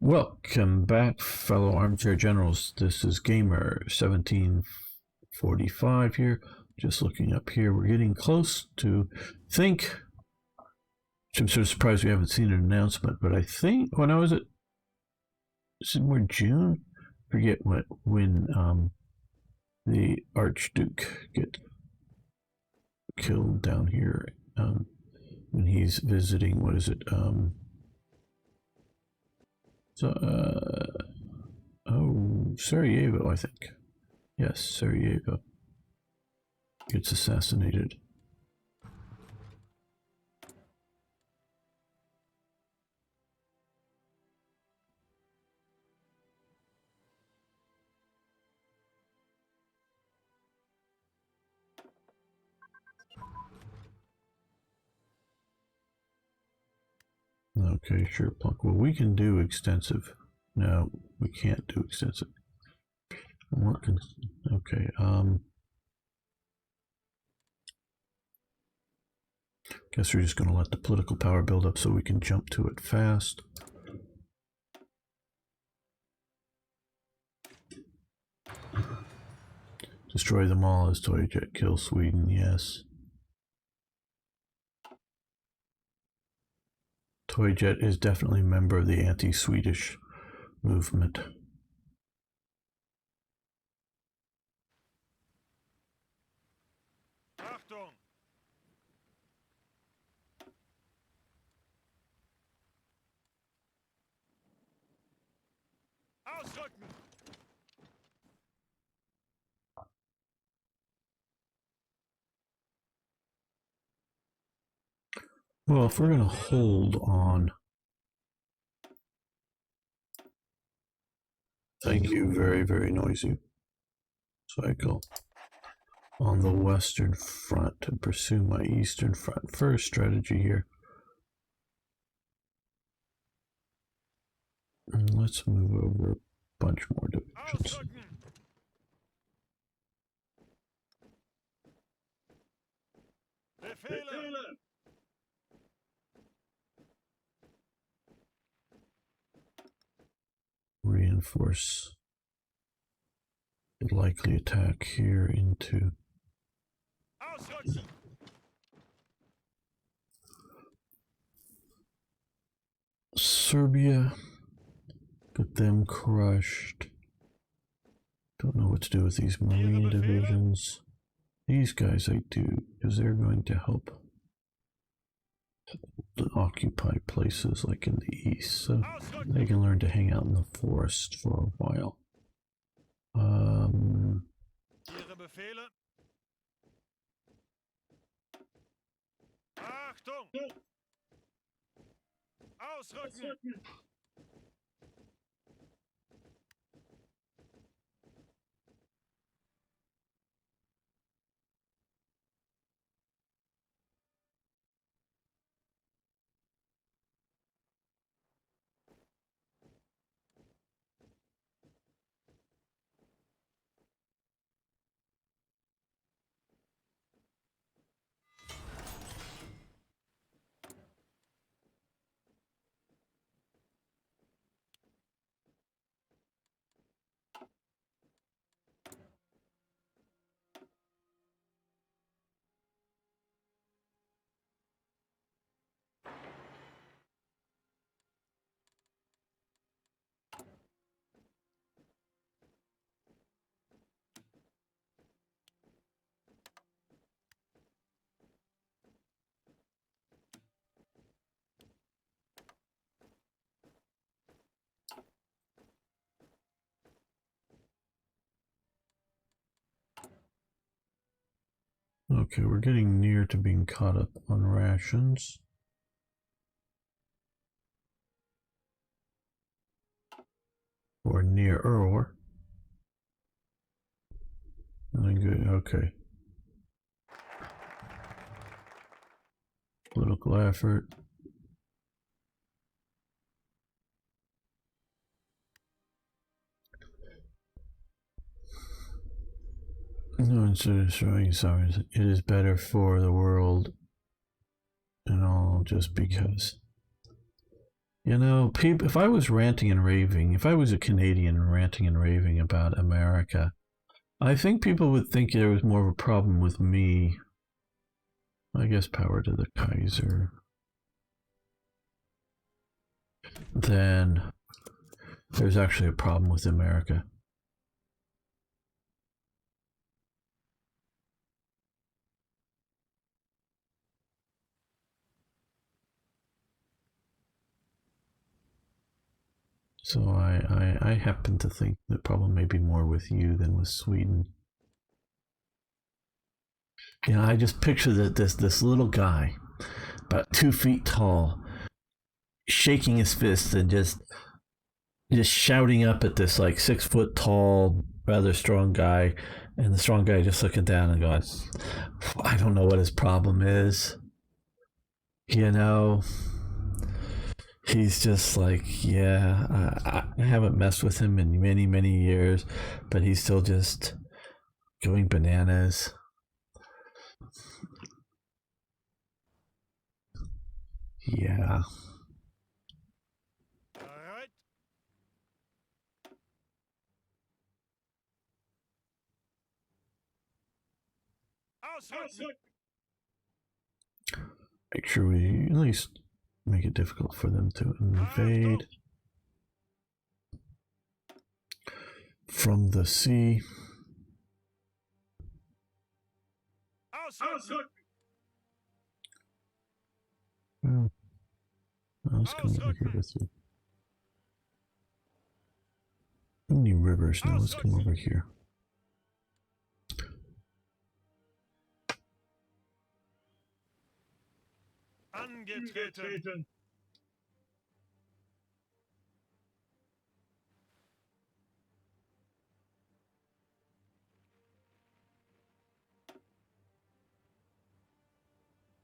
Welcome back, fellow armchair generals. This is Gamer 1745 here. Just looking up here, we're getting close to think. I'm sort of surprised we haven't seen an announcement, but I think when I was at, is it more June? I forget when the Archduke get killed down here when he's visiting. What is it? Sarajevo, I think. Yes, Sarajevo gets assassinated. Okay, sure, Plunk. Well, we can do extensive. No, we can't do extensive. Okay, guess we're just going to let the political power build up so we can jump to it fast. Destroy them all as Toyjet kills Sweden, yes. Toyjet is definitely a member of the anti-Swedish movement. Achtung! Ausrücken! Well, if we're going to hold on... Thank you, very, very noisy cycle. On the Western Front and pursue my Eastern Front. First strategy here. And let's move over a bunch more divisions. Befehle! Reinforce the likely attack here into Ausrücken! Serbia. Get them crushed. Don't know what to do with these marine divisions. These guys I do, because they're going to help occupy places like in the east, so they can learn to hang out in the forest for a while. Ihre Befehle? Achtung! Ausrücken! Okay, we're getting near to being caught up on rations. Or nearer. Good, okay. Political effort. No, instead of destroying sovereigns, it is better for the world and all just because. You know, people, if I was ranting and raving, if I was a Canadian ranting and raving about America, I think people would think there was more of a problem with me. I guess power to the Kaiser. Then there's actually a problem with America. So I happen to think the problem may be more with you than with Sweden. You know, I just picture this little guy, about 2 feet tall, shaking his fists and just shouting up at this like 6 foot tall, rather strong guy, and the strong guy just looking down and going, I don't know what his problem is. You know, he's just like, yeah, I haven't messed with him in many, many years, but he's still just going bananas. Yeah. Bereit? Ausrücken! Make sure we at least make it difficult for them to invade from the sea. Ausrücken! Well, let's come over here with you. How many rivers now? Let's come over here. Angetreten!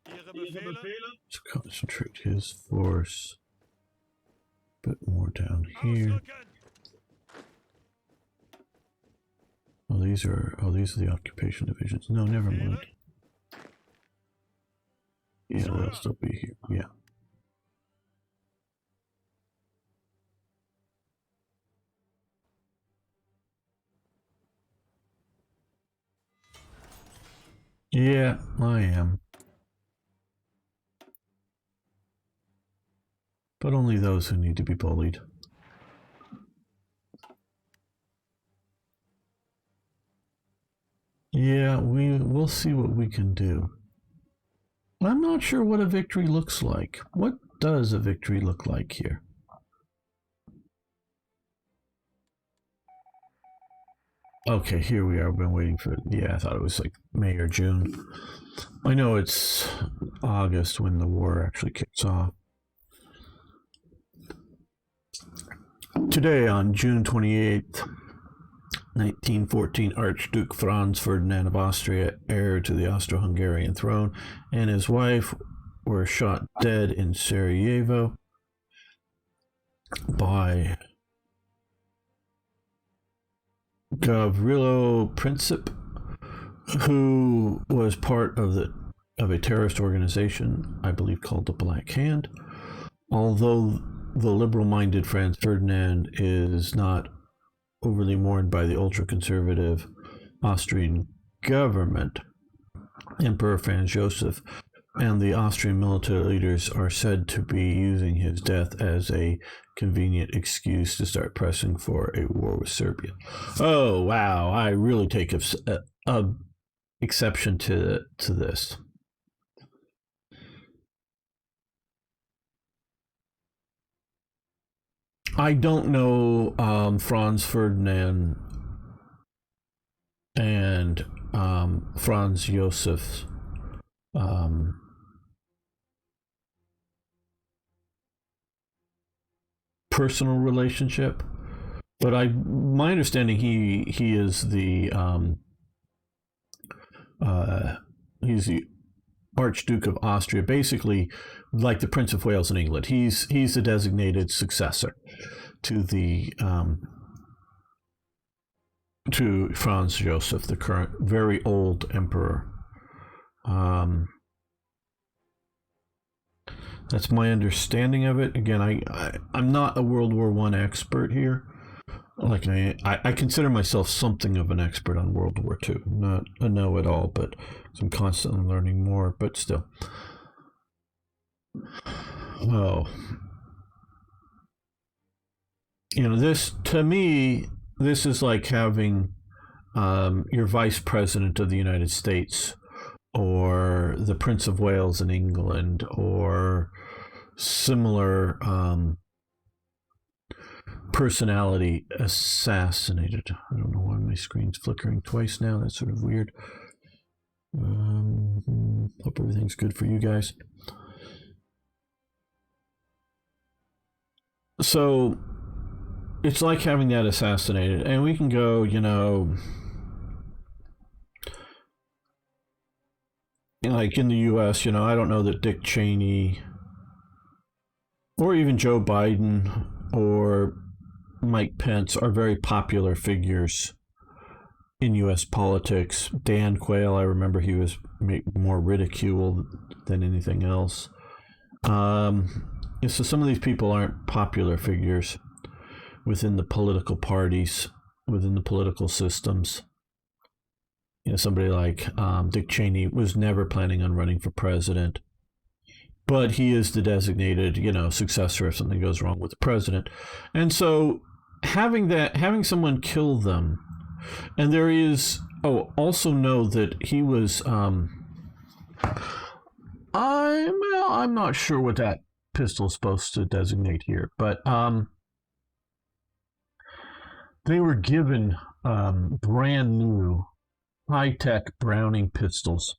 Ihre Befehle? Let's concentrate his force a bit more down here. Ausrücken! Oh, these are the occupation divisions. No, never mind. Yeah, they'll still be here. Yeah. Yeah, I am. But only those who need to be bullied. Yeah, we'll see what we can do. I'm not sure what a victory looks like. What does a victory look like here? Okay, here we are. I've been waiting for, yeah, I thought it was like May or June. I know it's August when the war actually kicks off. Today, on June 28th, 1914, Archduke Franz Ferdinand of Austria, heir to the Austro-Hungarian throne, and his wife were shot dead in Sarajevo by Gavrilo Princip, who was part of a terrorist organization, I believe called the Black Hand. Although the liberal-minded Franz Ferdinand is not overly mourned by the ultra-conservative Austrian government, Emperor Franz Joseph and the Austrian military leaders are said to be using his death as a convenient excuse to start pressing for a war with Serbia. Oh, wow. I really take exception to this. I don't know Franz Ferdinand and Franz Josef's personal relationship, but my understanding he is he's the Archduke of Austria, basically like the Prince of Wales in England. He's the designated successor to the to Franz Joseph, the current very old emperor. That's my understanding of it. Again, I'm not a World War I expert here. Like I consider myself something of an expert on World War II. Not a know-it-all, but I'm constantly learning more. But still, oh, this to me, this is like having your Vice President of the United States, or the Prince of Wales in England, or similar personality assassinated. I don't know why my screen's flickering twice now. That's sort of weird. Hope everything's good for you guys. So it's like having that assassinated, and we can go, like in the U.S., I don't know that Dick Cheney or even Joe Biden or Mike Pence are very popular figures in U.S. politics. Dan Quayle, I remember he was more ridiculed than anything else. So some of these people aren't popular figures within the political parties, within the political systems. Somebody like Dick Cheney was never planning on running for president, but he is the designated, successor if something goes wrong with the president. And so having someone kill them, and there is, also know that he was, I'm not sure what that pistol is supposed to designate here, but they were given brand new high-tech Browning pistols.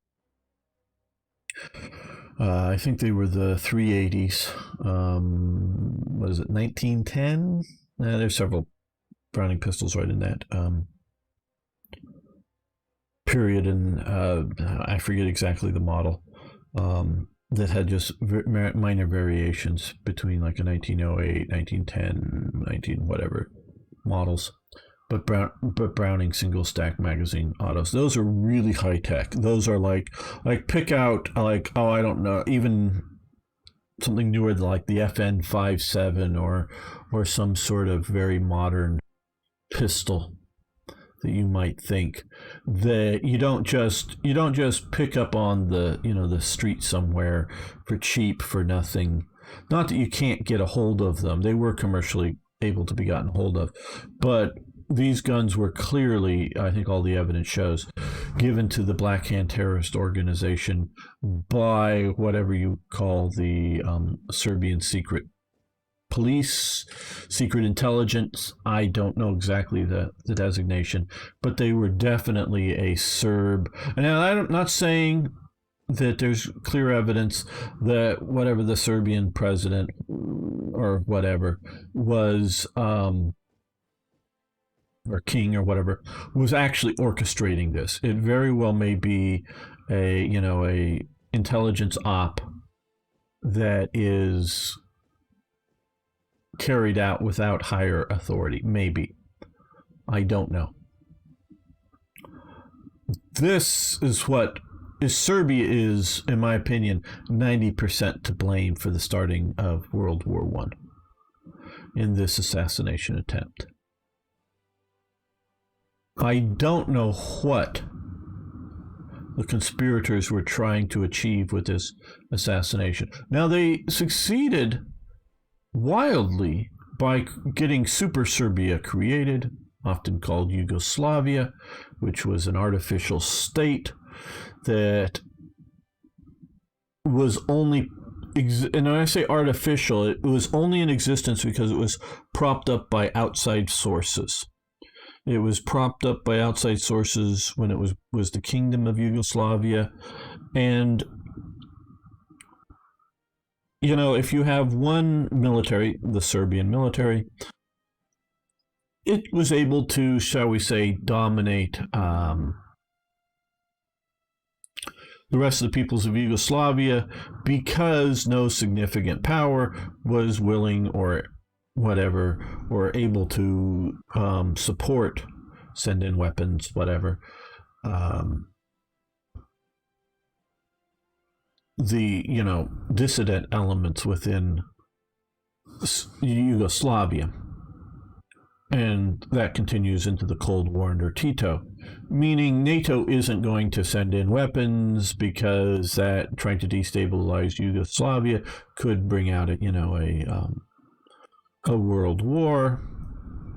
I think they were the 380s. What is it, 1910? There's several Browning pistols right in that period, and I forget exactly the model, that had just minor variations between like a 1908, 1910, 19 whatever models. But Browning single stack magazine autos, those are really high tech. Those are like pick out I don't know, even something newer like the FN57 or some sort of very modern pistol that you might think that you don't just pick up on the street somewhere for cheap, for nothing. Not that you can't get a hold of them. They were commercially able to be gotten hold of, but these guns were clearly, I think all the evidence shows, given to the Black Hand terrorist organization by whatever you call the Serbian secret police, secret intelligence. I don't know exactly the designation, but they were definitely a Serb. And I'm not saying that there's clear evidence that whatever the Serbian president or whatever was, or king or whatever, was actually orchestrating this. It very well may be a intelligence op that is carried out without higher authority. Maybe. I don't know. This is what Serbia is, in my opinion, 90% to blame for the starting of World War I in this assassination attempt. I don't know what the conspirators were trying to achieve with this assassination. Now, they succeeded wildly by getting Super Serbia created, often called Yugoslavia, which was an artificial state that was only, and when I say artificial, it was only in existence because it was propped up by outside sources. It was propped up by outside sources when it was the Kingdom of Yugoslavia. And, if you have one military, the Serbian military, it was able to, shall we say, dominate the rest of the peoples of Yugoslavia because no significant power was willing or whatever, or able to support, send in weapons, whatever, the dissident elements within Yugoslavia, and that continues into the Cold War under Tito, meaning NATO isn't going to send in weapons because that trying to destabilize Yugoslavia could bring out a world war,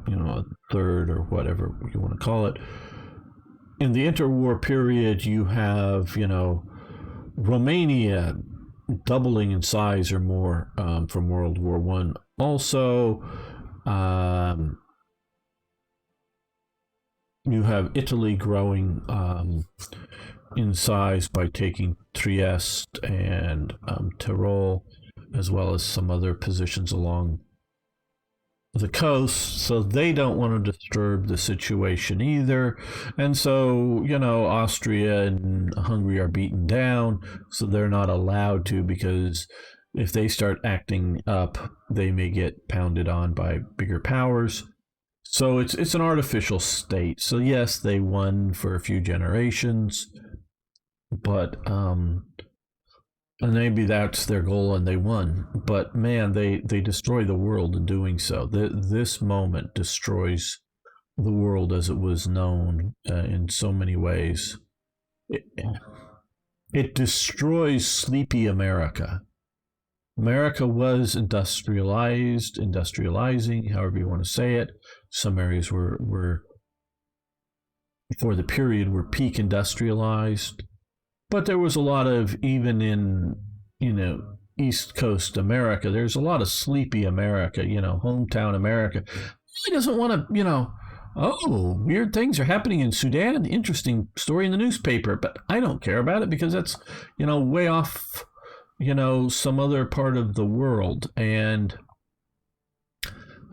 a third or whatever you want to call it. In the interwar period, you have Romania doubling in size or more from World War One. Also, you have Italy growing in size by taking Trieste and Tyrol, as well as some other positions along the coast. So they don't want to disturb the situation either. And so, Austria and Hungary are beaten down, so they're not allowed to, because if they start acting up, they may get pounded on by bigger powers. So it's an artificial state. So yes, they won for a few generations, but and maybe that's their goal and they won. But man, they destroy the world in doing so. This moment destroys the world as it was known in so many ways. It destroys sleepy America. America was industrializing, however you want to say it. Some areas were for the period were peak industrialized, but there was a lot of, even in East Coast America, there's a lot of sleepy America, hometown America. He doesn't want to, oh, weird things are happening in Sudan. Interesting story in the newspaper, but I don't care about it because that's way off, some other part of the world, and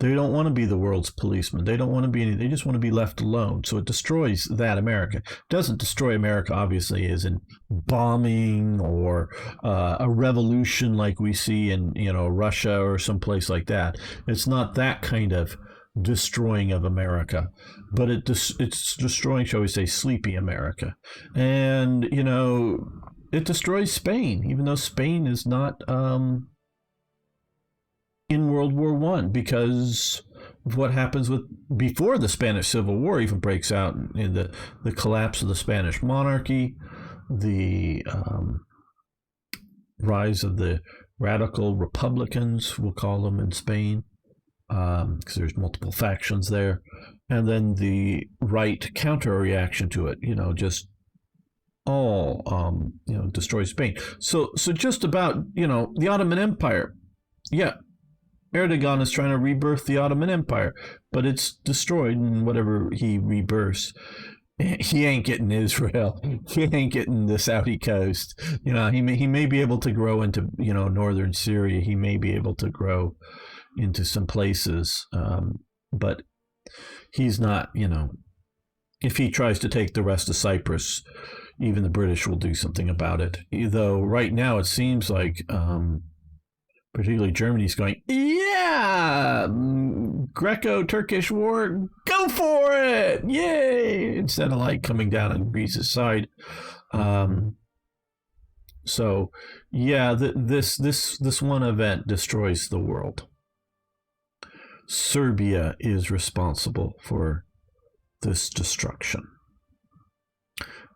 they don't want to be the world's policeman. They don't want to be any. They just want to be left alone. So it destroys that America. It doesn't destroy America, obviously, as in bombing or a revolution like we see in Russia or someplace like that. It's not that kind of destroying of America, but it's destroying, shall we say, sleepy America, and it destroys Spain, even though Spain is not in World War One, because of what happens before the Spanish Civil War even breaks out, in the collapse of the Spanish monarchy, the rise of the radical Republicans, we'll call them in Spain, because there's multiple factions there, and then the right counter reaction to it, just all destroys Spain. So just about the Ottoman Empire, yeah. Erdogan is trying to rebirth the Ottoman Empire, but it's destroyed in whatever he rebirths. He ain't getting Israel. He ain't getting the Saudi coast. He may be able to grow into northern Syria. He may be able to grow into some places, but he's not. If he tries to take the rest of Cyprus, even the British will do something about it. Though right now it seems like, particularly Germany's going, yeah, Greco-Turkish war, go for it, yay! Instead of coming down on Greece's side. So yeah, this one event destroys the world. Serbia is responsible for this destruction.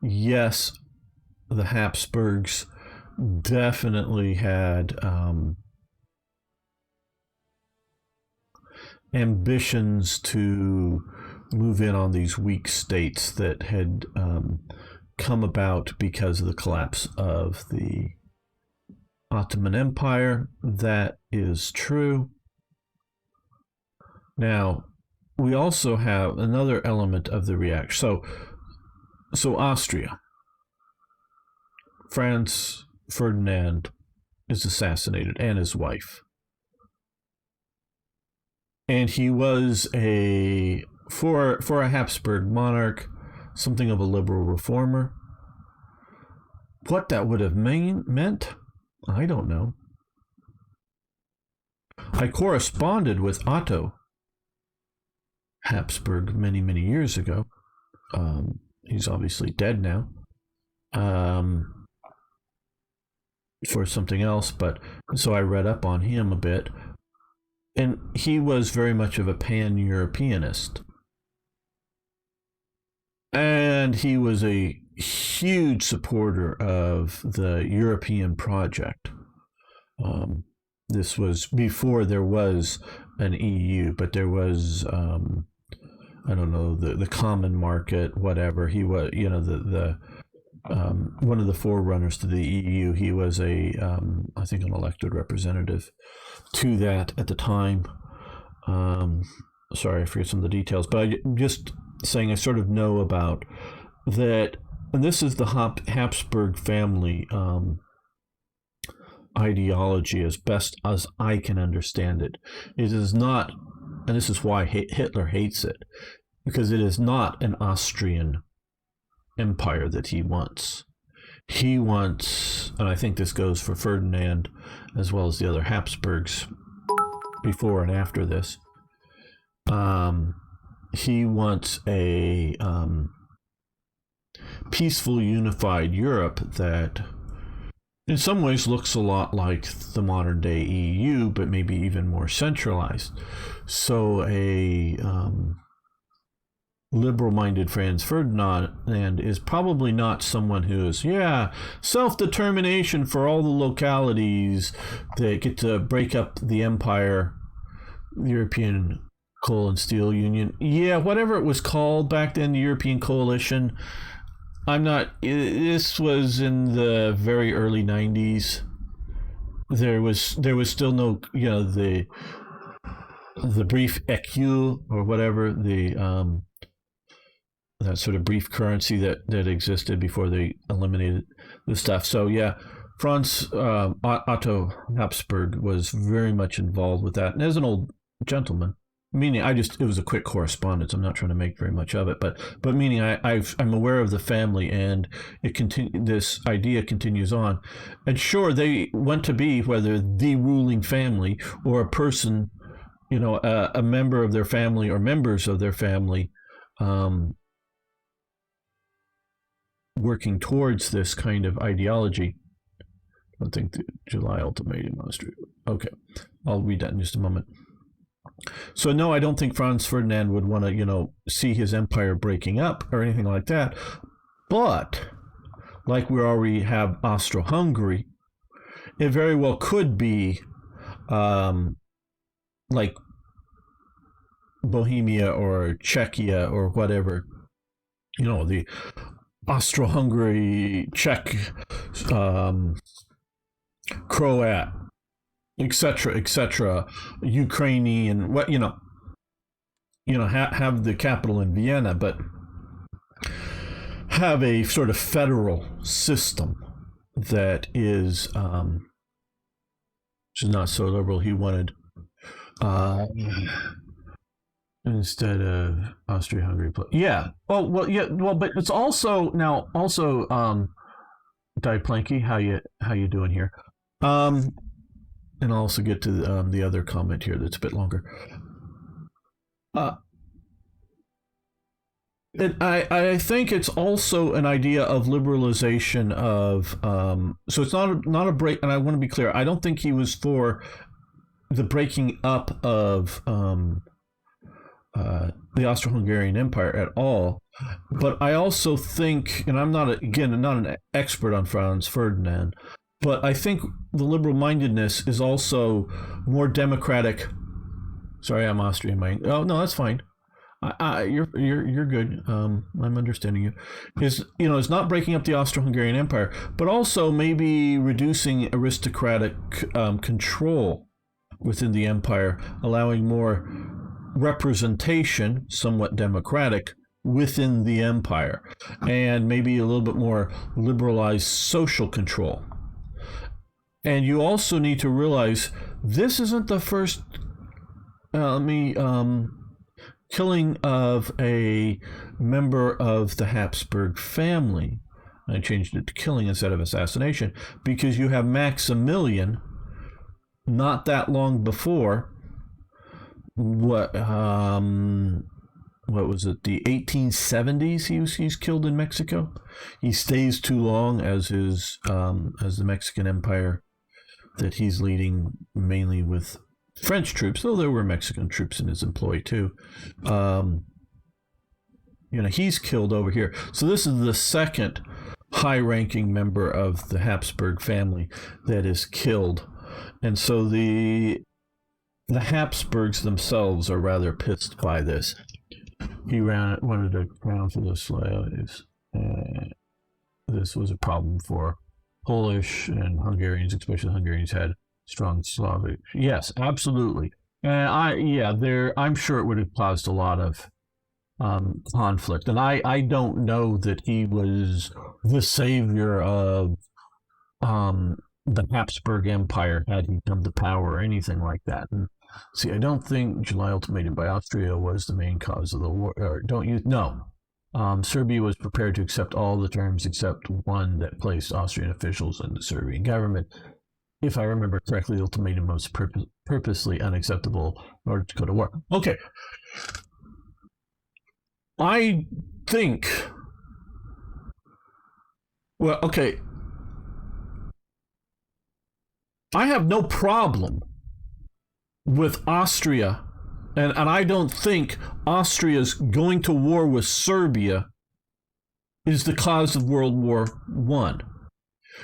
Yes, the Habsburgs definitely had ambitions to move in on these weak states that had come about because of the collapse of the Ottoman Empire. That is true. Now, we also have another element of the reaction. So Austria, Franz Ferdinand is assassinated, and his wife. And he was for a Habsburg monarch, something of a liberal reformer. What that would have meant, I don't know. I corresponded with Otto Habsburg many, many years ago. He's obviously dead now. for something else, but so I read up on him a bit. And he was very much of a pan-Europeanist. And he was a huge supporter of the European project. This was before there was an EU, but there was, I don't know, the common market, whatever. He was, the one of the forerunners to the EU. He was I think, an elected representative to that at the time. Sorry, I forget some of the details, but I'm just saying I sort of know about that. And this is the Habsburg family ideology as best as I can understand it. It is not, and this is why Hitler hates it, because it is not an Austrian empire that he wants. He wants, and I think this goes for Ferdinand as well as the other Habsburgs before and after this, he wants a peaceful, unified Europe that in some ways looks a lot like the modern day EU, but maybe even more centralized. So a liberal-minded Franz Ferdinand is probably not someone who is, self-determination for all the localities that get to break up the empire, the European Coal and Steel Union. Yeah, whatever it was called back then, the European Coalition. This was in the very early 90s. There was still no, the brief écu or whatever, that sort of brief currency that existed before they eliminated the stuff. So yeah, Franz Otto Habsburg was very much involved with that. And as an old gentleman, meaning it was a quick correspondence. I'm not trying to make very much of it, but meaning I'm aware of the family, and this idea continues on. And sure, they want to be, whether the ruling family or a person, a member of their family or members of their family, working towards this kind of ideology. I think the July ultimatum, Austria. Okay, I'll read that in just a moment. So no, I don't think Franz Ferdinand would want to, see his empire breaking up or anything like that. But like we already have Austro-Hungary, it very well could be like Bohemia or Czechia or whatever, the Austro-Hungary, Czech, Croat, etc., Ukrainian, what have the capital in Vienna, but have a sort of federal system that is which is not so liberal. He wanted instead of Austria-Hungary. But it's also Die Planky, how you doing here? And I'll also get to the other comment here that's a bit longer. I think it's also an idea of liberalization of. So it's not a break, and I want to be clear. I don't think he was for the breaking up of the Austro-Hungarian Empire at all. But I also think, and I'm not an expert on Franz Ferdinand, but I think the liberal-mindedness is also more democratic. Sorry, I'm Austrian. Oh no, that's fine. You're good. I'm understanding you. It's not breaking up the Austro-Hungarian Empire, but also maybe reducing aristocratic control within the empire, allowing more representation, somewhat democratic, within the empire, and maybe a little bit more liberalized social control. And you also need to realize this isn't the first killing of a member of the Habsburg family. I changed it to killing instead of assassination, because you have Maximilian not that long before. What what was it, the 1870s. He's killed in Mexico. He stays too long as the Mexican Empire that he's leading, mainly with French troops, though there were Mexican troops in his employ too. He's killed over here. So this is the second high-ranking member of the Habsburg family that is killed, and so the Habsburgs themselves are rather pissed by this. He wanted to crown for the slaves. This was a problem for Polish and Hungarians, especially Hungarians had strong Slavic. Yes, absolutely. And I'm sure it would have caused a lot of conflict. And I don't know that he was the savior of the Habsburg Empire had he come to power or anything like that. And see, I don't think July ultimatum by Austria was the main cause of the war. No. Serbia was prepared to accept all the terms except one that placed Austrian officials in the Serbian government. If I remember correctly, the ultimatum was purposely unacceptable in order to go to war. Okay. I think... Well, okay. I have no problem with Austria, and I don't think Austria's going to war with Serbia is the cause of World War I.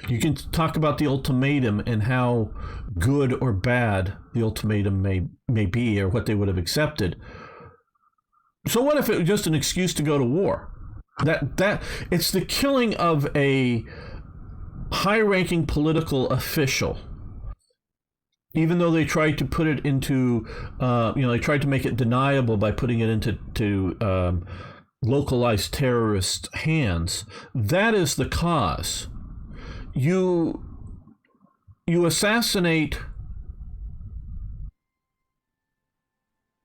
You can talk about the ultimatum and how good or bad the ultimatum may be, or what they would have accepted. So what if it was just an excuse to go to war? That it's the killing of a high-ranking political official. Even though they tried to put it into, they tried to make it deniable by putting it into localized terrorist hands. That is the cause. You assassinate,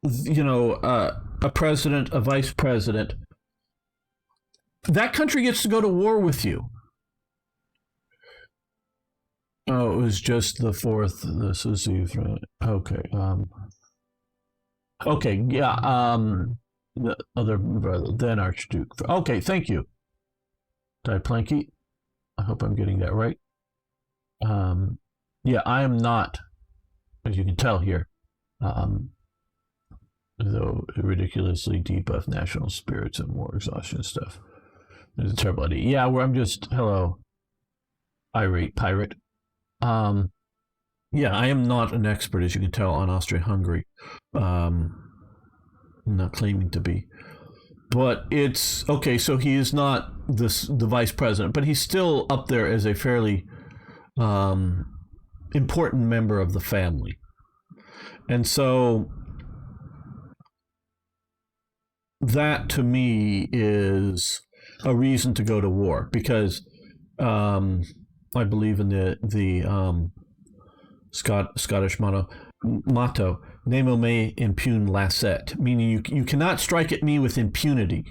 a president, a vice president. That country gets to go to war with you. Oh, it was just the fourth. This is the okay. Okay, yeah. The other brother, then Archduke. Okay, thank you, Planky. I hope I'm getting that right. Yeah, I am not, as you can tell here, though ridiculously deep of national spirits and war exhaustion stuff. There's a terrible idea. Yeah, where I'm just hello, irate pirate. Yeah, I am not an expert, as you can tell, on Austria-Hungary. I'm not claiming to be. But it's, okay, so he is not the vice president, but he's still up there as a fairly important member of the family. And so that, to me, is a reason to go to war, because I believe in the Scottish motto, nemo me impune lacet, meaning you cannot strike at me with impunity.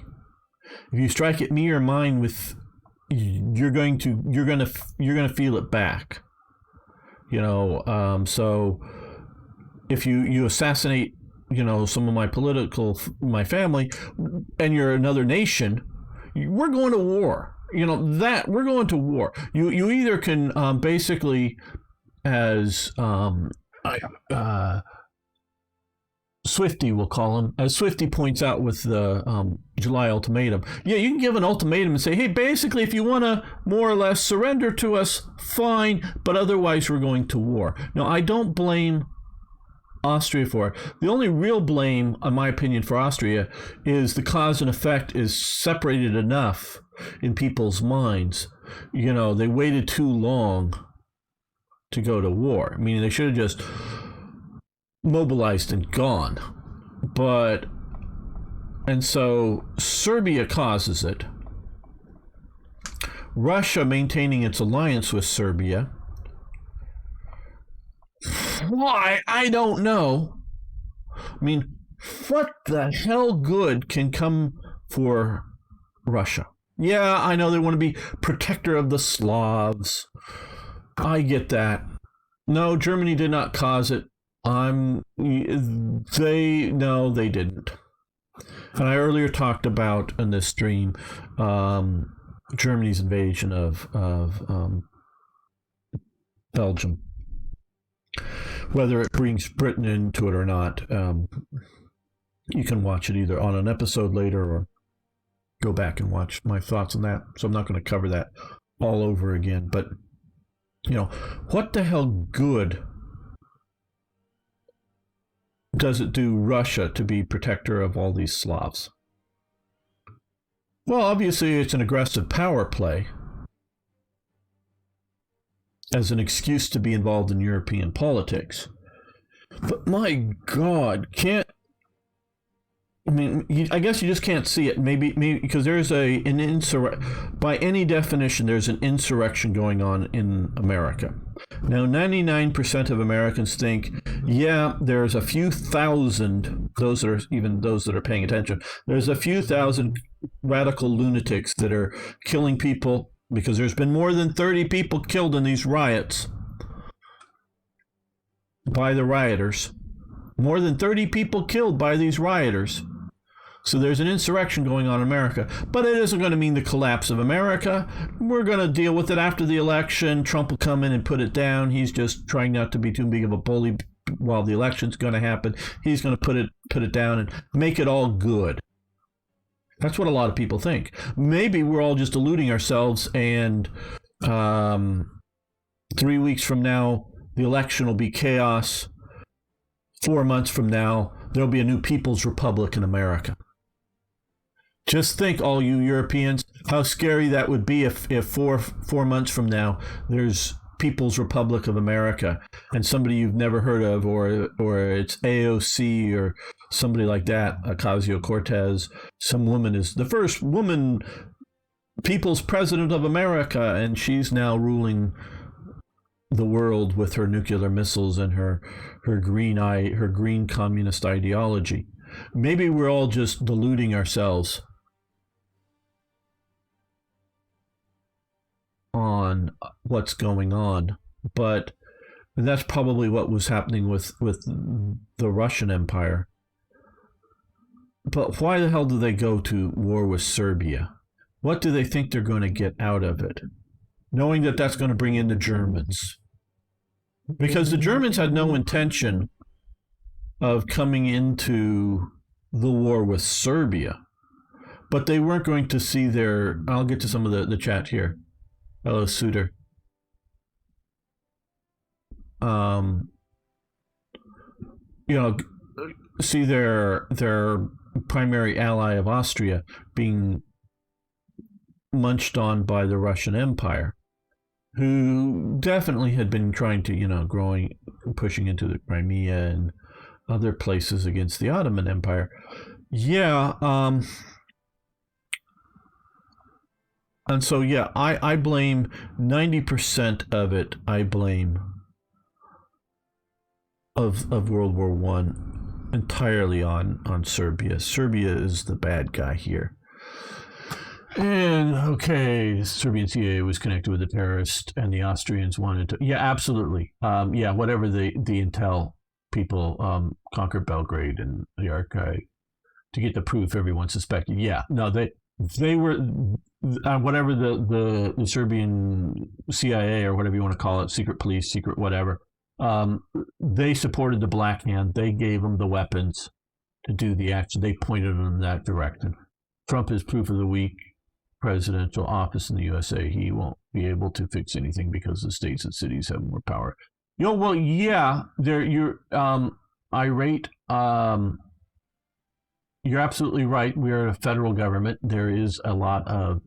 If you strike at me or mine with, you're gonna feel it back. So if you assassinate, some of my family, and you're another nation, we're going to war. We're going to war. You either can basically, as Swifty, we'll call him, as Swifty points out with the July ultimatum. Yeah, you can give an ultimatum and say, hey, basically, if you want to more or less surrender to us, fine, but otherwise we're going to war. Now, I don't blame Austria for it. The only real blame, in my opinion, for Austria is the cause and effect is separated enough in people's minds. They waited too long to go to war. Meaning they should have just mobilized and gone. And so Serbia causes it. Russia maintaining its alliance with Serbia. Why? I don't know. I mean, what the hell good can come for Russia? Yeah, I know they want to be protector of the Slavs. I get that. No, Germany did not cause it. They didn't. And I earlier talked about in this stream Germany's invasion of Belgium. Whether it brings Britain into it or not, you can watch it either on an episode later or go back and watch my thoughts on that. So I'm not going to cover that all over again. But, what the hell good does it do Russia to be protector of all these Slavs? Well, obviously, it's an aggressive power play as an excuse to be involved in European politics. But my God, I guess you just can't see it. Maybe because there's an insurrection. By any definition, there's an insurrection going on in America. Now, 99% of Americans think, yeah, there's a few thousand, those that are paying attention, there's a few thousand radical lunatics that are killing people because there's been more than 30 people killed in these riots by the rioters. More than 30 people killed by these rioters. So there's an insurrection going on in America. But it isn't going to mean the collapse of America. We're going to deal with it after the election. Trump will come in and put it down. He's just trying not to be too big of a bully while the election's going to happen. He's going to put it down and make it all good. That's what a lot of people think. Maybe we're all just deluding ourselves, and 3 weeks from now, the election will be chaos. 4 months from now, there'll be a new People's Republic in America. Just think, all you Europeans, how scary that would be if 4 months from now, there's People's Republic of America and somebody you've never heard of, or it's AOC or somebody like that, Ocasio-Cortez, some woman is the first woman People's President of America, and she's now ruling the world with her nuclear missiles and her green communist ideology. Maybe we're all just deluding ourselves on what's going on, but that's probably what was happening with the Russian Empire. But why the hell do they go to war with Serbia? What do they think they're going to get out of it, knowing that that's going to bring in the Germans? Because the Germans had no intention of coming into the war with Serbia, but they weren't going to see I'll get to some of the chat here. Hello, Suter. See their primary ally of Austria being munched on by the Russian Empire, who definitely had been trying to, pushing into the Crimea and other places against the Ottoman Empire. Yeah. And so, yeah, I blame 90% of it. I blame of World War One entirely on Serbia. Serbia is the bad guy here. And okay, the Serbian CIA was connected with the terrorists, and the Austrians wanted to. Yeah, absolutely. Whatever the intel people conquered Belgrade and the archive to get the proof everyone suspected. Yeah, no, they were whatever the Serbian CIA or whatever you want to call it, secret police, secret whatever. They supported the Black Hand. They gave them the weapons to do the action. They pointed them in that direction. Trump is proof of the weak. Presidential office in the USA, he won't be able to fix anything because the states and cities have more power. Well, yeah, you're irate. You're absolutely right. We are a federal government. There is a lot of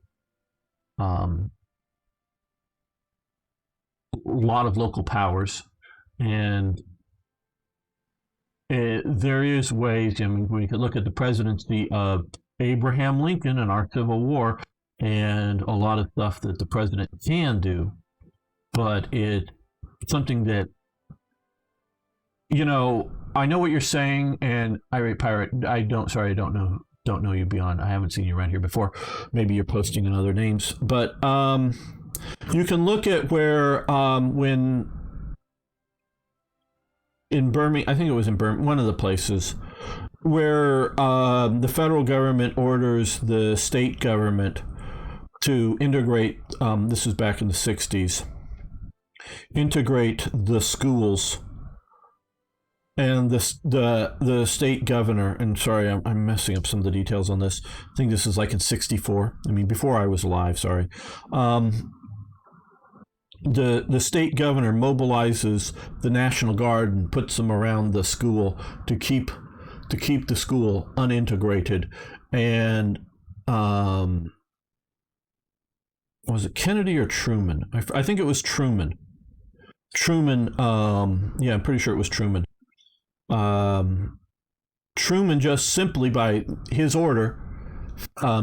local powers, and there is ways. I mean, we could look at the presidency of Abraham Lincoln in our Civil War, and a lot of stuff that the president can do, but it's something that, I know what you're saying, and Irate Pirate, I don't know you beyond. I haven't seen you around here before. Maybe you're posting in other names, but you can look at where when in Birmingham, I think it was in Birmingham, one of the places where the federal government orders the state government to integrate, this is back in the 60s, integrate the schools, and the state governor, and sorry, I'm messing up some of the details on this. I think this is like in 64. I mean, before I was alive, sorry. The state governor mobilizes the National Guard and puts them around the school to keep the school unintegrated. And was it Kennedy or Truman? I think it was Truman. Truman, yeah, I'm pretty sure it was Truman. Truman just simply by his order,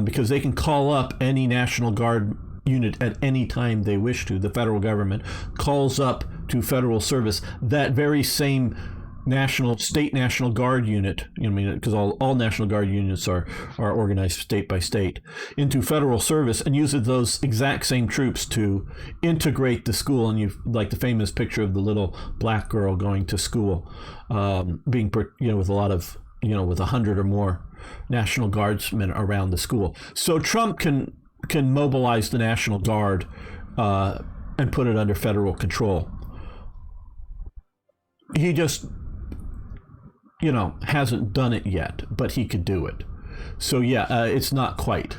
because they can call up any National Guard unit at any time they wish to. The federal government calls up to federal service that very same state National Guard unit, you know, I mean, because all National Guard units are organized state by state, into federal service, and uses those exact same troops to integrate the school. And you've like the famous picture of the little black girl going to school, being, you know, with a lot of, you know, with 100 or more National Guardsmen around the school. So Trump can mobilize the National Guard and put it under federal control. He just, you know, hasn't done it yet, but he could do it. So yeah, it's not quite.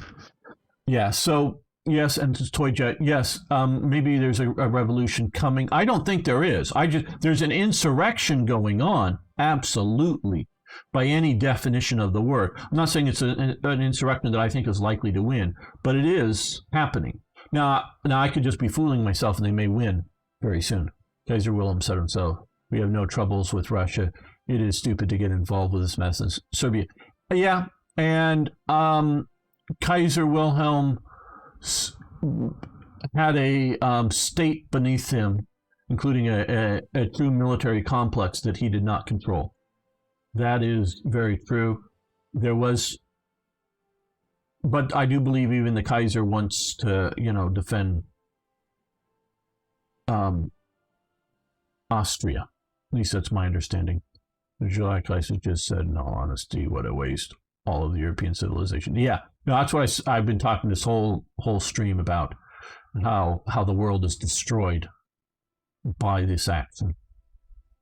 Yeah. So yes, and Toy Jet. Yes, maybe there's a revolution coming. I don't think there is. There's an insurrection going on. Absolutely, by any definition of the word. I'm not saying it's an insurrection that I think is likely to win, but it is happening. Now I could just be fooling myself, and they may win very soon. Kaiser Wilhelm said himself, "We have no troubles with Russia. It is stupid to get involved with this mess in Serbia." Yeah, and Kaiser Wilhelm had a state beneath him, including a true military complex that he did not control. That is very true. There was, but I do believe even the Kaiser wants to, you know, defend Austria. At least that's my understanding. July Kaiser just said, in all honesty, what a waste, all of the European civilization. Yeah, no, that's why I've been talking this whole stream about how the world is destroyed by this action.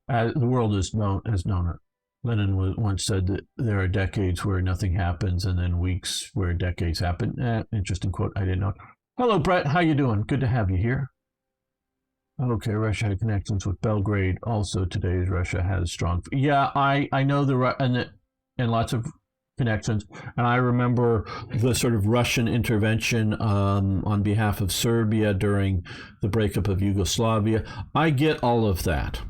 The world has known it. Lenin once said that there are decades where nothing happens, and then weeks where decades happen. Interesting quote. I didn't know. Hello, Brett. How you doing? Good to have you here. Okay, Russia had connections with Belgrade. Also, today's Russia has strong. Yeah, I know and lots of connections. And I remember the sort of Russian intervention on behalf of Serbia during the breakup of Yugoslavia. I get all of that.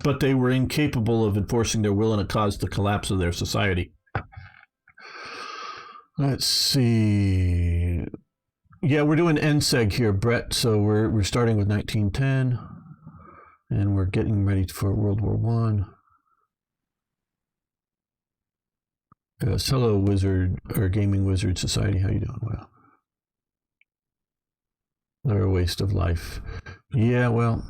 But they were incapable of enforcing their will, and it caused the collapse of their society. Let's see. Yeah, we're doing Endsieg here, Brett. So we're starting with 1910, and we're getting ready for World War One. Yes, hello, Wizard or Gaming Wizard Society. How you doing? Well, they're a waste of life. Yeah, well,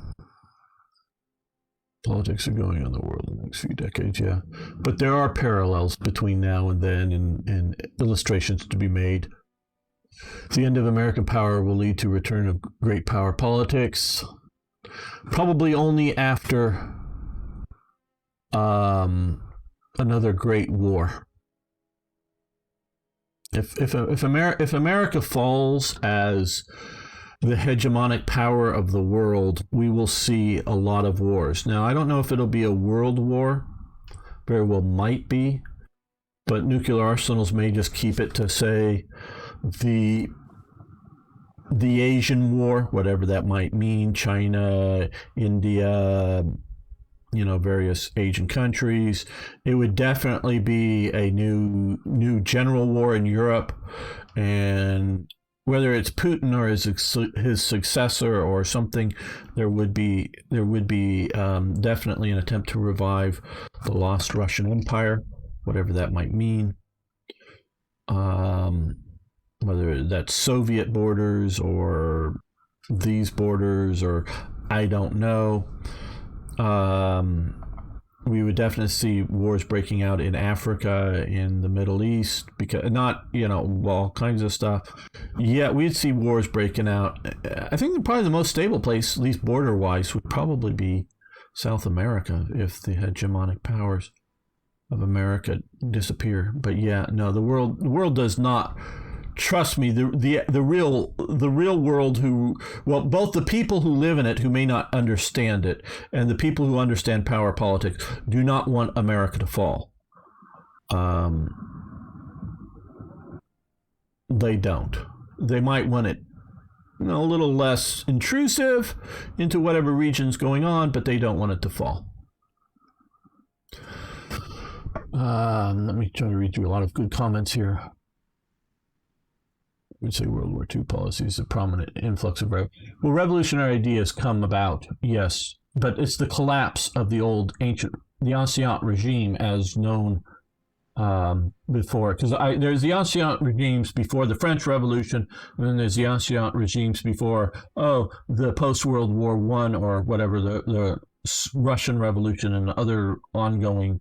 politics are going on in the world in the next few decades, yeah. But there are parallels between now and then, and illustrations to be made. The end of American power will lead to return of great power politics, probably only after another great war. If America falls as the hegemonic power of the world, we will see a lot of wars. Now, I don't know if it'll be a world war. Very well might be. But nuclear arsenals may just keep it to, say, the Asian war, whatever that might mean, China, India, you know, various Asian countries. It would definitely be a new general war in Europe, and whether it's Putin or his successor or something, there would be definitely an attempt to revive the lost Russian Empire, whatever that might mean. Whether that's Soviet borders or these borders, or I don't know. we would definitely see wars breaking out in Africa, in the Middle East, because not, all kinds of stuff. Yeah, we'd see wars breaking out. I think probably the most stable place, at least border-wise, would probably be South America if the hegemonic powers of America disappear. But yeah, no, the world does not. Trust me, the real world both the people who live in it who may not understand it and the people who understand power politics do not want America to fall. They don't. They might want it a little less intrusive into whatever region's going on, but they don't want it to fall. Let me try to read through a lot of good comments here. We'd say World War II policies, a prominent influx of revolutionary ideas come about, yes, but it's the collapse of the ancient regime as known before, because there's the ancient regimes before the French Revolution, and then there's the ancient regimes before the post-World War I or whatever, the Russian Revolution and other ongoing.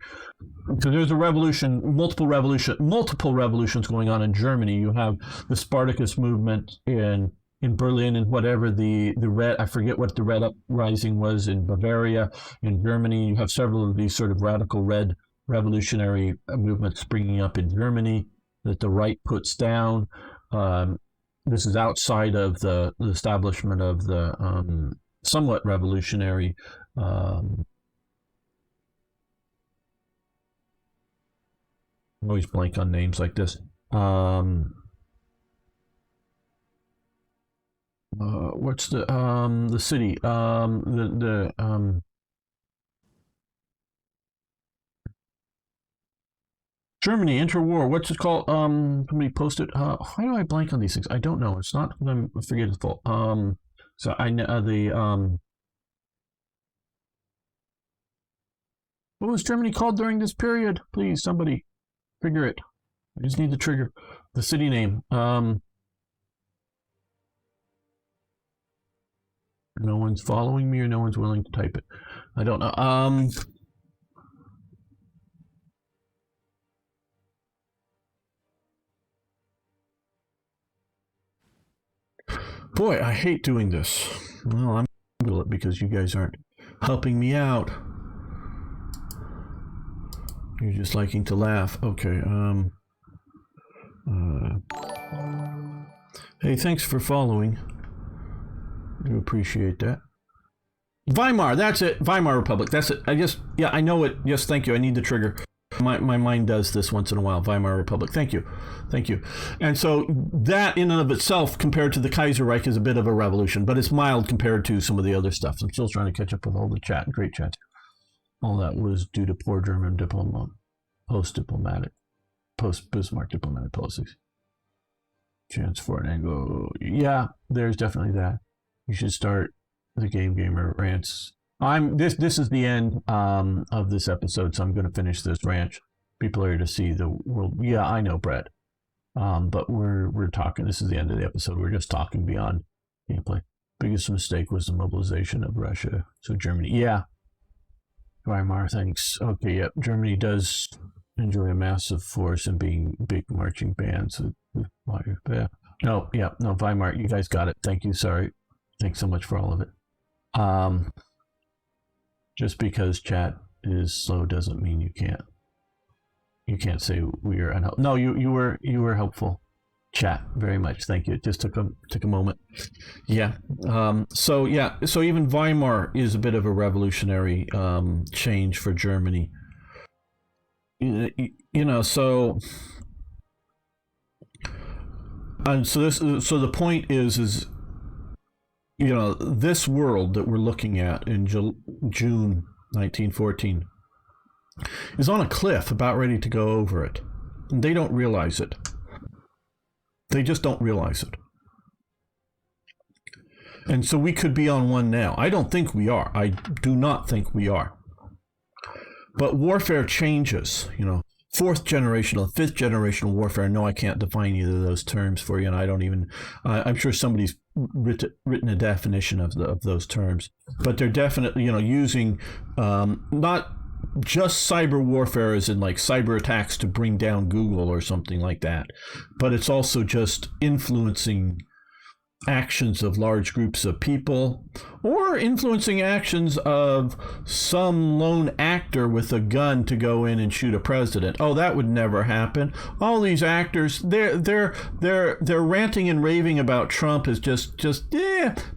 Because there's a revolution, multiple revolutions going on in Germany. You have the Spartacus movement in Berlin, and whatever the red, I forget what the Red Uprising was in Bavaria. In Germany, you have several of these sort of radical red revolutionary movements springing up in Germany that the right puts down. This is outside of the establishment of the somewhat revolutionary I always blank on names like this. What's the city? Germany interwar. What's it called? Somebody posted. Why do I blank on these things? I don't know. It's not. I'm forgetful. So I know what was Germany called during this period? Please, somebody figure it. I just need the trigger. The city name. No one's following me, or no one's willing to type it. I don't know. Boy, I hate doing this. Well, I'm going to do it because you guys aren't helping me out. You're just liking to laugh. Okay. Hey, thanks for following. I do appreciate that. Weimar, that's it. Weimar Republic, that's it. I know it. Yes, thank you. I need the trigger. My mind does this once in a while. Weimar Republic. Thank you. And so that in and of itself, compared to the Kaiser Reich, is a bit of a revolution, but it's mild compared to some of the other stuff. I'm still trying to catch up with all the chat. Great chat. All that was due to poor German post-Bismarck diplomatic policies. Chance for an Anglo. Yeah, there's definitely that. You should start the Gamer rants. This is the end of this episode, so I'm going to finish this rant. People are here to see the world. Yeah, I know, Brett. But we're talking. This is the end of the episode. We're just talking beyond gameplay. Biggest mistake was the mobilization of Russia. So Germany. Yeah. Weimar, thanks. Okay, yep. Germany does enjoy a massive force and being big marching bands. Yeah. No, Weimar, you guys got it. Thank you. Sorry. Thanks so much for all of it. Just because chat is slow doesn't mean you can't say we are unhelpful. No, you were helpful. Chat, very much. Thank you. It just took a moment. Yeah. So even Weimar is a bit of a revolutionary change for Germany. So the point is this world that we're looking at in June 1914 is on a cliff, about ready to go over it. And they don't realize it. They just don't realize it. And so we could be on one now. I don't think we are. I do not think we are. But warfare changes, fourth generational, fifth generational warfare. No, I can't define either of those terms for you, and I don't even. I'm sure somebody's written a definition of those terms, but they're definitely, using not just cyber warfare, as in like cyber attacks to bring down Google or something like that, but it's also just influencing actions of large groups of people or influencing actions of some lone actor with a gun to go in and shoot a president. Oh, that would never happen. All these actors, they're ranting and raving about Trump is just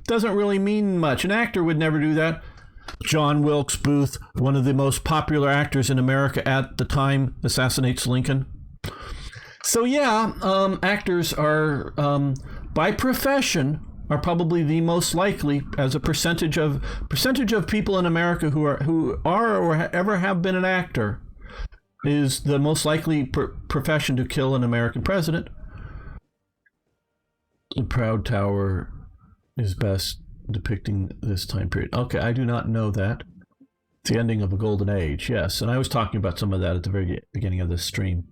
doesn't really mean much. An actor would never do that. John Wilkes Booth, one of the most popular actors in America at the time, assassinates Lincoln. So actors are by profession are probably the most likely, as a percentage of people in America who are or ever have been an actor, is the most likely profession to kill an American president. The Proud Tower is best depicting this time period. Okay, I do not know that. It's the ending of a golden age, yes. And I was talking about some of that at the very beginning of this stream.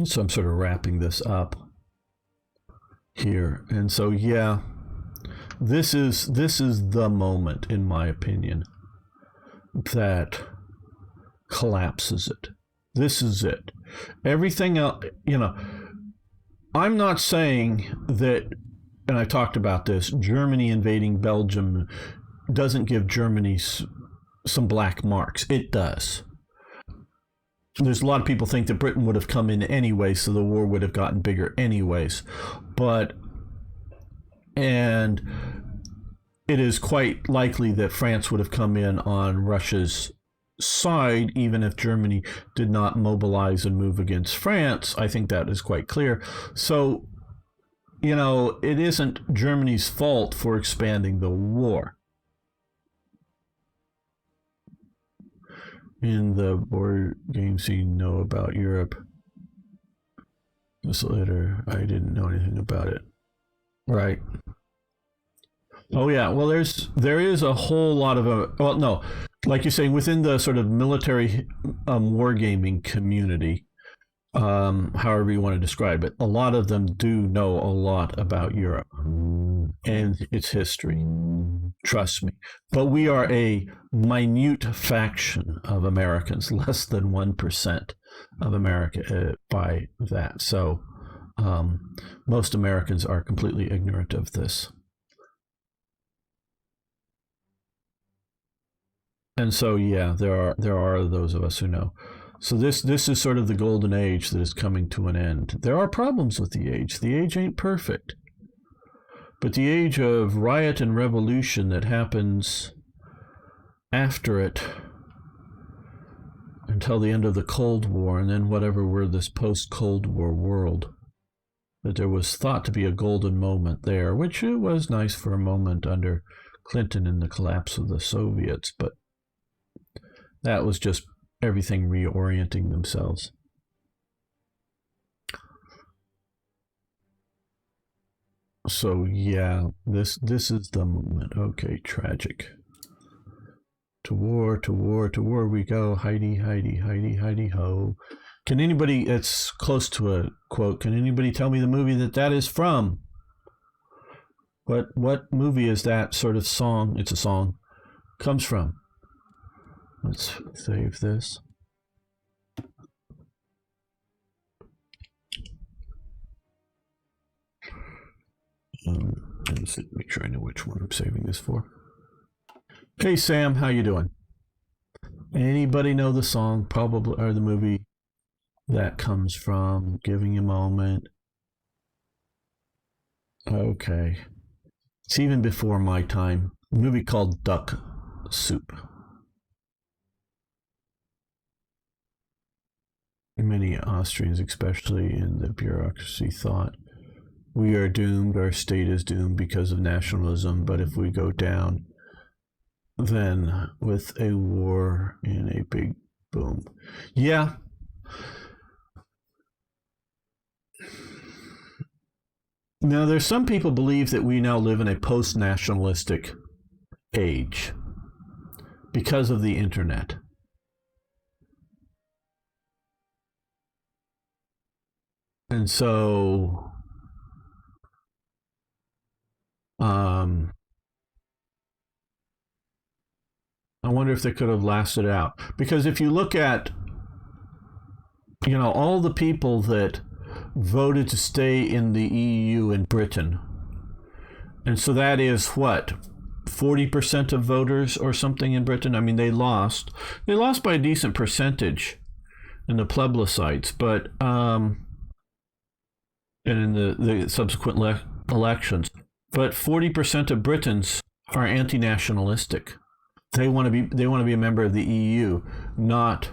So I'm sort of wrapping this up here. And so, this is the moment, in my opinion, that collapses it. This is it. Everything else, I'm not saying that, and I talked about this, Germany invading Belgium doesn't give Germany some black marks. It does. There's a lot of people think that Britain would have come in anyway, so the war would have gotten bigger anyways. And it is quite likely that France would have come in on Russia's side, even if Germany did not mobilize and move against France. I think that is quite clear. So, it isn't Germany's fault for expanding the war. In the board game scene, know about Europe. This letter, I didn't know anything about it. Right. Oh yeah. Well, there is a whole lot of like you're saying, within the sort of military wargaming community, however you want to describe it, a lot of them do know a lot about Europe and its history. Trust me. But we are a minute fraction of Americans, less than 1% of America by that. So most Americans are completely ignorant of this. And so, there are those of us who know. So this is sort of the golden age that is coming to an end. There are problems with the age. The age ain't perfect. But the age of riot and revolution that happens after it until the end of the Cold War, and then whatever we're this post-Cold War world, that there was thought to be a golden moment there, which it was nice for a moment under Clinton and the collapse of the Soviets, but that was just everything reorienting themselves. So this is the moment. Okay, tragic. To war we go. Heidi, Heidi, Heidi, Heidi ho. Can anybody, it's close to a quote, can anybody tell me the movie that is from? What movie is that sort of song, it's a song, comes from? Let's save this. Let's make sure I know which one I'm saving this for. Hey Sam, how you doing? Anybody know the song, probably, or the movie that comes from? Giving you a moment. Okay. It's even before my time. A movie called Duck Soup. Many Austrians, especially in the bureaucracy, thought, we are doomed, our state is doomed because of nationalism, but if we go down, then with a war and a big boom. Yeah. Now, there's some people believe that we now live in a post-nationalistic age because of the internet. And so, I wonder if they could have lasted out. Because if you look at, all the people that voted to stay in the EU in Britain, and so that is what, 40% of voters or something in Britain. I mean, they lost by a decent percentage in the plebiscites, but and in the subsequent elections. But 40% of Britons are anti-nationalistic. They want to be a member of the EU, not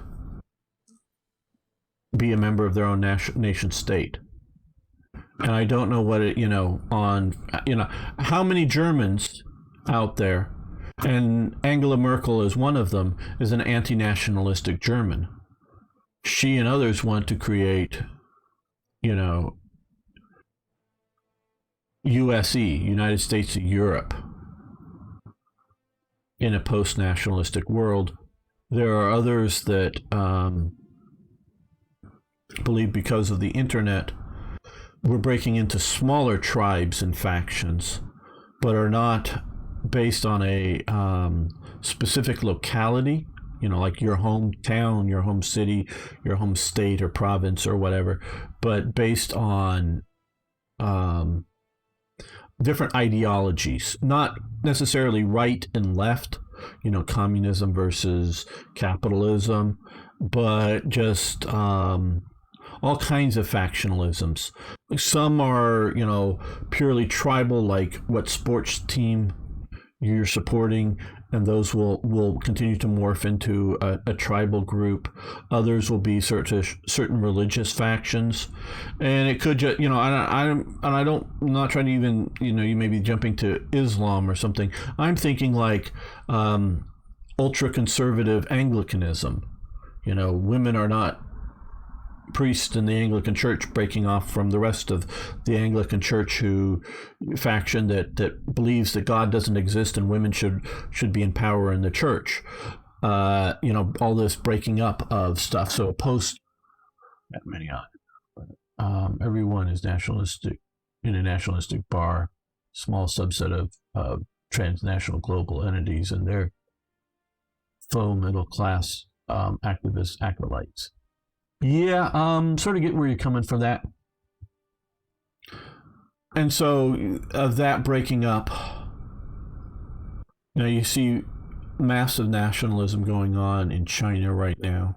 be a member of their own nation state. And I don't know what how many Germans out there, and Angela Merkel is one of them, is an anti-nationalistic German. She and others want to create, USE, United States of Europe, in a post-nationalistic world. There are others that believe because of the internet, we're breaking into smaller tribes and factions, but are not based on a specific locality, like your hometown, your home city, your home state or province or whatever, but based on different ideologies, not necessarily right and left, communism versus capitalism, but just all kinds of factionalisms. Some are, purely tribal, like what sports team you're supporting, and those will continue to morph into a tribal group. Others will be certain religious factions, and it could just, I'm not trying to even, you may be jumping to Islam or something. I'm thinking like ultra conservative Anglicanism. Women are not priests in the Anglican Church, breaking off from the rest of the Anglican Church faction that believes that God doesn't exist and women should be in power in the church. All this breaking up of stuff. So post that many everyone is nationalistic in a nationalistic bar, small subset of transnational global entities and their faux middle class activists, acolytes. Yeah, sort of get where you're coming from that. And so of that breaking up, you see massive nationalism going on in China right now.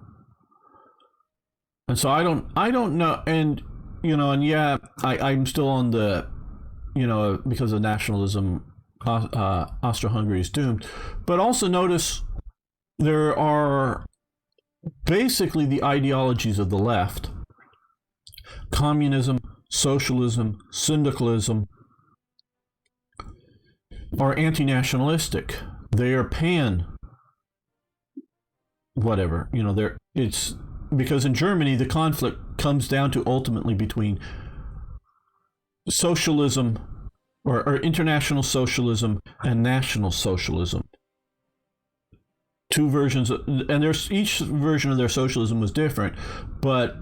And so I don't know, and I'm still on the, because of nationalism, Austria-Hungary is doomed. But also notice there are basically the ideologies of the left: communism, socialism, syndicalism, are anti-nationalistic. They are pan whatever. It's because in Germany the conflict comes down to ultimately between socialism or international socialism and national socialism. Two versions and each version of their socialism was different, but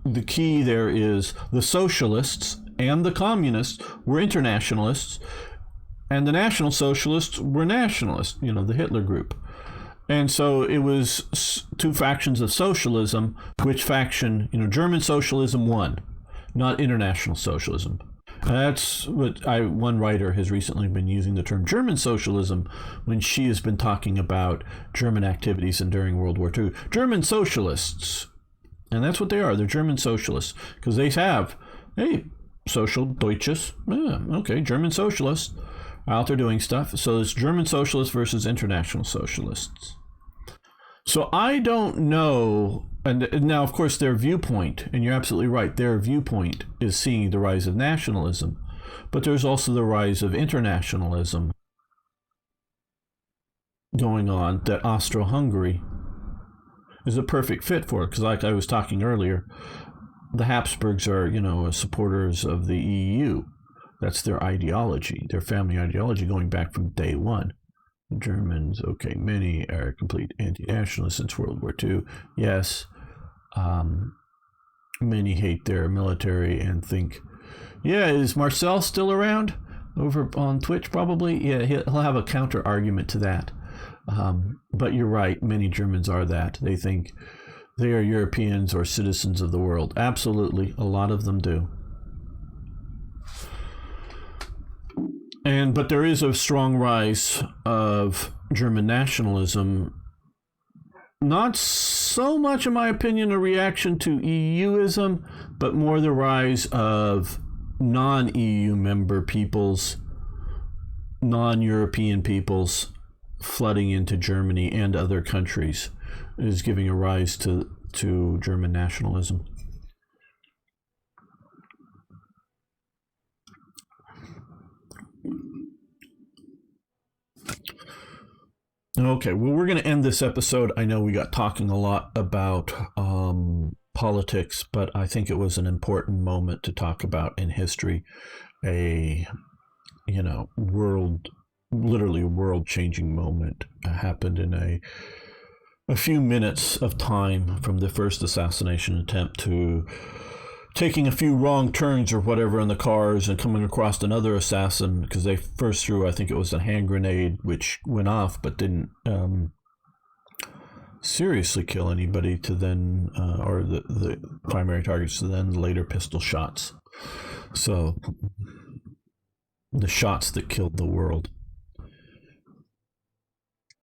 the key there is the socialists and the communists were internationalists, and the National Socialists were nationalists, the Hitler group. And so it was two factions of socialism. Which faction, German socialism won, not international socialism. That's what one writer has recently been using the term German socialism when she has been talking about German activities during World War II. German socialists, and that's what they are. They're German socialists because they have, social Deutsches. Yeah, okay, German socialists out there doing stuff. So it's German socialists versus international socialists. So I don't know. And now, of course, their viewpoint, and you're absolutely right, their viewpoint is seeing the rise of nationalism, but there's also the rise of internationalism going on that Austria-Hungary is a perfect fit for, because like I was talking earlier, the Habsburgs are, supporters of the EU. That's their ideology, their family ideology going back from day one. The Germans, many are complete anti-nationalists since World War II. Yes. Many hate their military and think, is Marcel still around over on Twitch? Probably. Yeah, he'll have a counter argument to that. But you're right, many Germans are that. They think they are Europeans or citizens of the world. Absolutely, a lot of them do. But there is a strong rise of German nationalism. Not so much, in my opinion, a reaction to EUism, but more the rise of non-EU member peoples, non-European peoples flooding into Germany and other countries is giving a rise to German nationalism. Okay, well, we're going to end this episode. I know we got talking a lot about politics, but I think it was an important moment to talk about in history. Literally world-changing moment happened in a few minutes of time from the first assassination attempt to taking a few wrong turns or whatever in the cars and coming across another assassin, because they first threw, I think it was a hand grenade, which went off but didn't seriously kill anybody, to then, or the primary targets, to then later pistol shots. So the shots that killed the world.